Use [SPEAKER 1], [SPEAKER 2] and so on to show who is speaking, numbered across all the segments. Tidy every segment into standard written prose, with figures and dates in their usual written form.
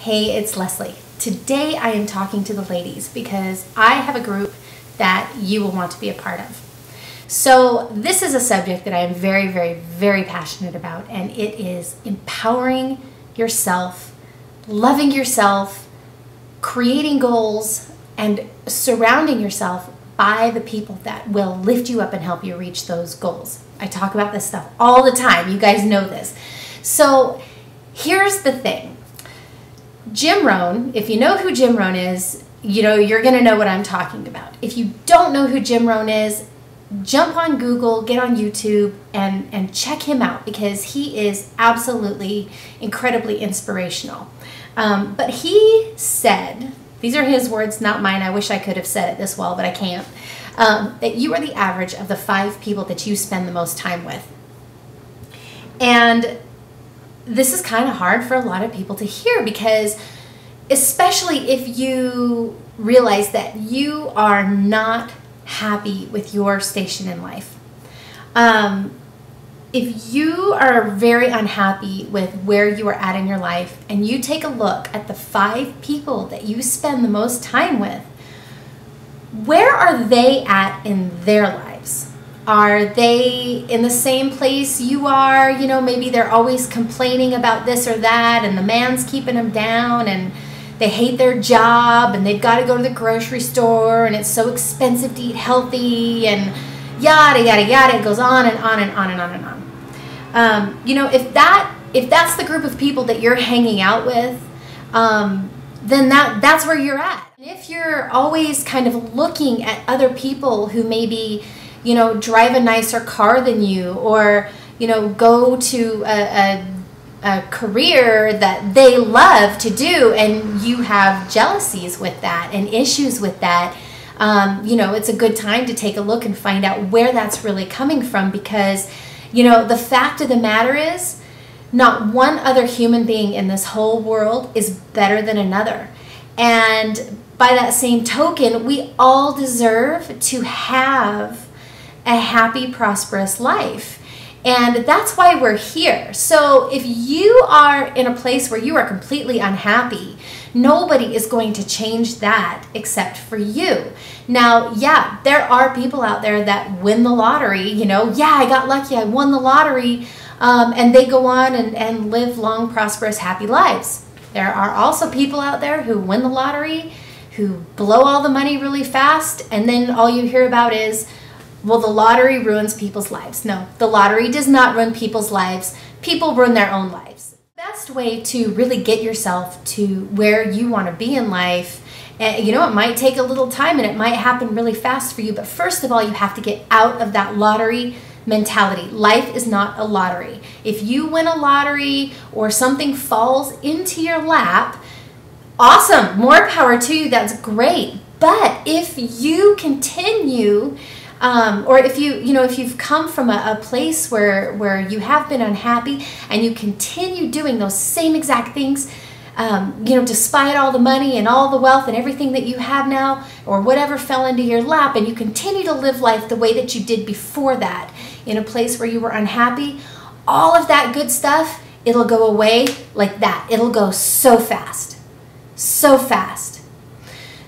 [SPEAKER 1] Hey, it's Leslie. Today I am talking to the ladies because I have a group that you will want to be a part of. So this is a subject that I am very, very, very passionate about, and it is empowering yourself, loving yourself, creating goals, and surrounding yourself by the people that will lift you up and help you reach those goals. I talk about this stuff all the time. You guys know this. So here's the thing. Jim Rohn, if you know who Jim Rohn is, you're going to know what I'm talking about. If you don't know who Jim Rohn is, jump on Google, get on YouTube, and check him out because he is absolutely incredibly inspirational. But he said, these are his words, not mine. I wish I could have said it this well, but I can't. That you are the average of the 5 people that you spend the most time with. And this is kind of hard for a lot of people to hear because especially if you realize that you are not happy with your station in life. If you are very unhappy with where you are at in your life and you take a look at the 5 people that you spend the most time with, where are they at in their lives? Are they in the same place you are? Maybe they're always complaining about this or that and the man's keeping them down and they hate their job and they've got to go to the grocery store and it's so expensive to eat healthy and yada, yada, yada. It goes on and on and on and on and on. If that's the group of people that you're hanging out with, then that's where you're at. And if you're always kind of looking at other people who maybe drive a nicer car than you or, go to a career that they love to do and you have jealousies with that and issues with that, it's a good time to take a look and find out where that's really coming from because, the fact of the matter is not one other human being in this whole world is better than another. And by that same token, we all deserve to have a happy, prosperous life. And that's why we're here. So if you are in a place where you are completely unhappy, nobody is going to change that except for you. Now, yeah, there are people out there that win the lottery, yeah, I got lucky, I won the lottery, and they go on and live long, prosperous, happy lives. There are also people out there who win the lottery, who blow all the money really fast, and then all you hear about is, well, the lottery ruins people's lives. No, the lottery does not ruin people's lives. People ruin their own lives. The best way to really get yourself to where you want to be in life, and it might take a little time and it might happen really fast for you, but first of all, you have to get out of that lottery mentality. Life is not a lottery. If you win a lottery or something falls into your lap, awesome, more power to you, that's great. But if you continue or if you've come from a place where you have been unhappy and you continue doing those same exact things, despite all the money and all the wealth and everything that you have now or whatever fell into your lap, and you continue to live life the way that you did before that in a place where you were unhappy, all of that good stuff, it'll go away like that. It'll go so fast, so fast.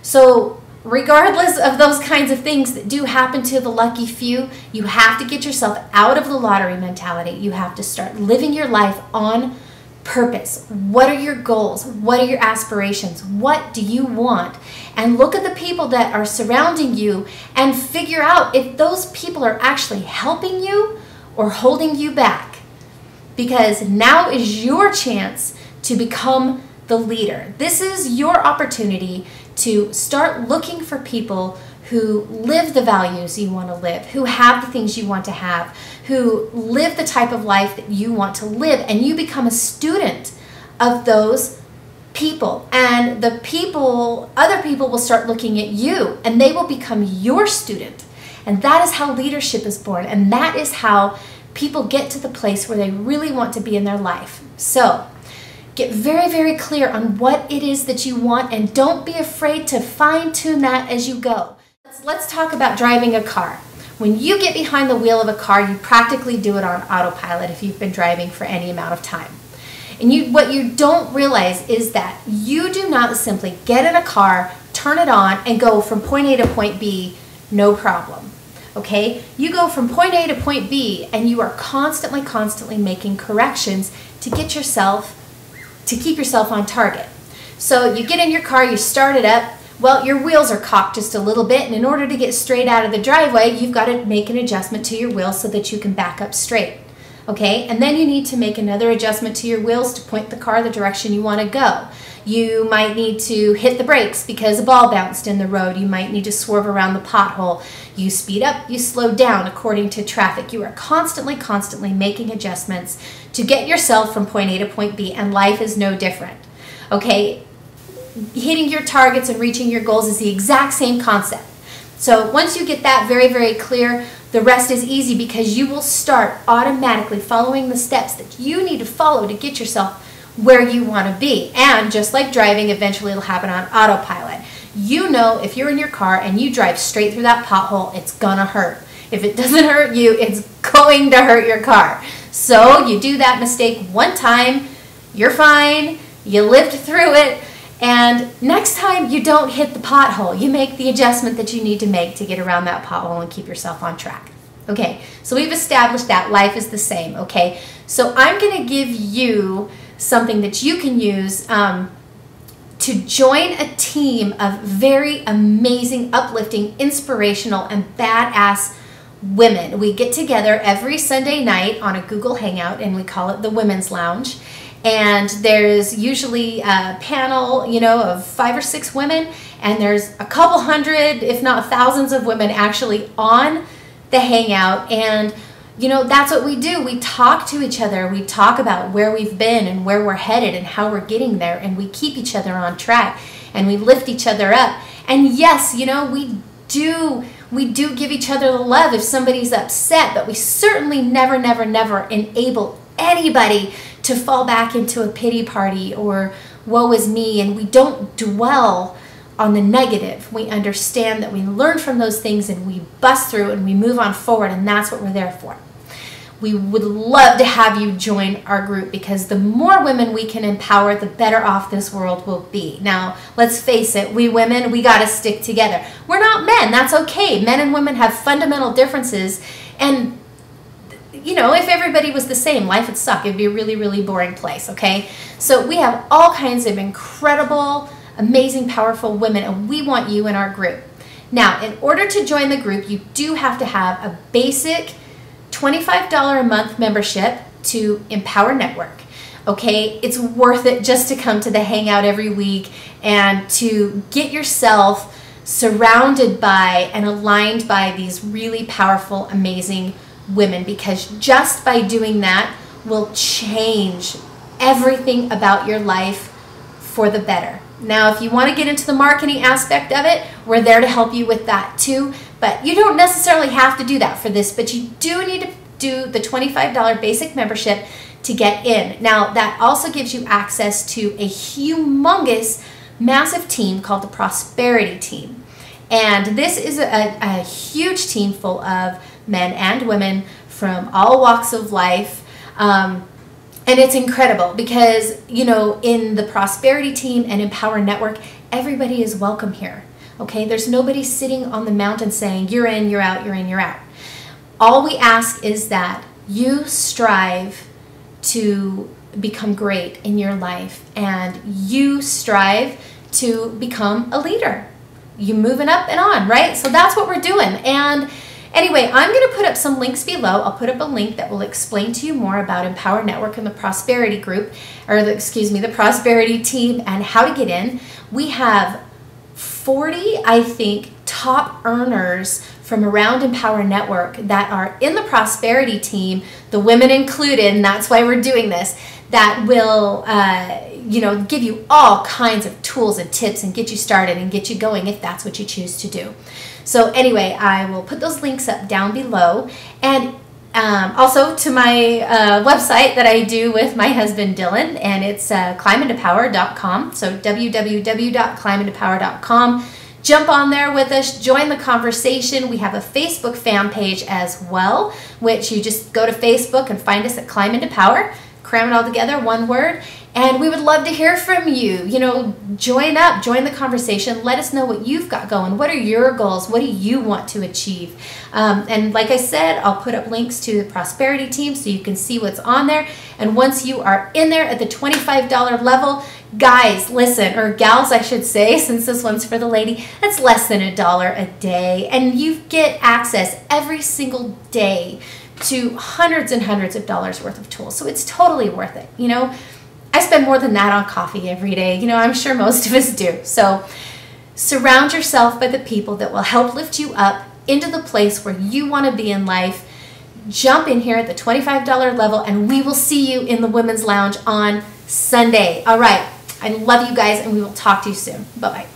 [SPEAKER 1] So regardless of those kinds of things that do happen to the lucky few, you have to get yourself out of the lottery mentality. You have to start living your life on purpose. What are your goals? What are your aspirations? What do you want? And look at the people that are surrounding you and figure out if those people are actually helping you or holding you back. Because now is your chance to become the leader. This is your opportunity to start looking for people who live the values you want to live, who have the things you want to have, who live the type of life that you want to live, and you become a student of those people. And other people will start looking at you and they will become your student. And that is how leadership is born. And that is how people get to the place where they really want to be in their life. So get very, very clear on what it is that you want and don't be afraid to fine-tune that as you go. Let's talk about driving a car. When you get behind the wheel of a car, you practically do it on autopilot if you've been driving for any amount of time. And what you don't realize is that you do not simply get in a car, turn it on, and go from point A to point B, no problem. Okay? You go from point A to point B, and you are constantly making corrections to keep yourself on target. So you get in your car, you start it up, well, your wheels are cocked just a little bit, and in order to get straight out of the driveway, you've got to make an adjustment to your wheels so that you can back up straight. Okay? And then you need to make another adjustment to your wheels to point the car the direction you want to go. You might need to hit the brakes because a ball bounced in the road. You might need to swerve around the pothole. You speed up, you slow down according to traffic. You are constantly making adjustments to get yourself from point A to point B, and life is no different. Okay? Hitting your targets and reaching your goals is the exact same concept. So once you get that very clear, the rest is easy because you will start automatically following the steps that you need to follow to get yourself where you want to be. And just like driving, eventually it'll happen on autopilot. You know, if you're in your car and you drive straight through that pothole, it's gonna hurt. If it doesn't hurt you, it's going to hurt your car. So you do that mistake one time, you're fine, you lived through it, and next time you don't hit the pothole. You make the adjustment that you need to make to get around that pothole and keep yourself on track. Okay, so we've established that life is the same, okay? So I'm gonna give you something that you can use to join a team of very amazing, uplifting, inspirational, and badass women. We get together every Sunday night on a Google Hangout, and we call it the Women's Lounge. And there's usually a panel, you know, of 5 or 6 women, and there's a couple hundred, if not thousands of women actually on the Hangout. And you know, that's what we do. We talk to each other. We talk about where we've been and where we're headed and how we're getting there. And we keep each other on track and we lift each other up. And yes, you know, we do give each other the love if somebody's upset, but we certainly never enable anybody to fall back into a pity party or woe is me. And we don't dwell on the negative. We understand that we learn from those things and we bust through and we move on forward, and that's what we're there for. We would love to have you join our group because the more women we can empower, the better off this world will be. Now, let's face it, we women, we got to stick together. We're not men. That's okay. Men and women have fundamental differences, and you know, if everybody was the same, life would suck. It'd be a really boring place, okay? So we have all kinds of incredible, amazing, powerful women, and we want you in our group. Now, in order to join the group, you do have to have a basic $25 a month membership to Empower Network. Okay, it's worth it just to come to the Hangout every week and to get yourself surrounded by and aligned by these really powerful, amazing women, because just by doing that will change everything about your life for the better. Now, if you want to get into the marketing aspect of it, we're there to help you with that too. But you don't necessarily have to do that for this, but you do need to do the $25 basic membership to get in. Now, that also gives you access to a humongous, massive team called the Prosperity Team. And this is a huge team full of men and women from all walks of life. And it's incredible because, you know, in the Prosperity Team and Empower Network, everybody is welcome here. Okay, there's nobody sitting on the mountain saying, you're in, you're out, you're in, you're out. All we ask is that you strive to become great in your life and you strive to become a leader. You're moving up and on, right? So that's what we're doing. And anyway, I'm going to put up some links below. I'll put up a link that will explain to you more about Empower Network and the Prosperity Group, or the Prosperity Team and how to get in. We have 40, I think, top earners from around Empower Network that are in the Prosperity Team, the women included, and that's why we're doing this, that will you know, give you all kinds of tools and tips and get you started and get you going if that's what you choose to do. So anyway, I will put those links up down below, and also to my website that I do with my husband Dylan, and it's climbintopower.com. So www.climbintopower.com. Jump on there with us, join the conversation. We have a Facebook fan page as well, which you just go to Facebook and find us at Climb Into Power. cram it all together, one word. And we would love to hear from you. You know, join up, join the conversation. Let us know what you've got going. What are your goals? What do you want to achieve? And like I said, I'll put up links to the prosperity team so you can see what's on there. And once you are in there at the $25 level, guys, listen, or gals, I should say, since this one's for the lady, that's less than $1 a day. And you get access every single day to hundreds and hundreds of dollars worth of tools. So it's totally worth it. You know, I spend more than that on coffee every day. You know, I'm sure most of us do. So surround yourself by the people that will help lift you up into the place where you want to be in life. Jump in here at the $25 level, and we will see you in the Women's Lounge on Sunday. All right. I love you guys, and we will talk to you soon. Bye-bye.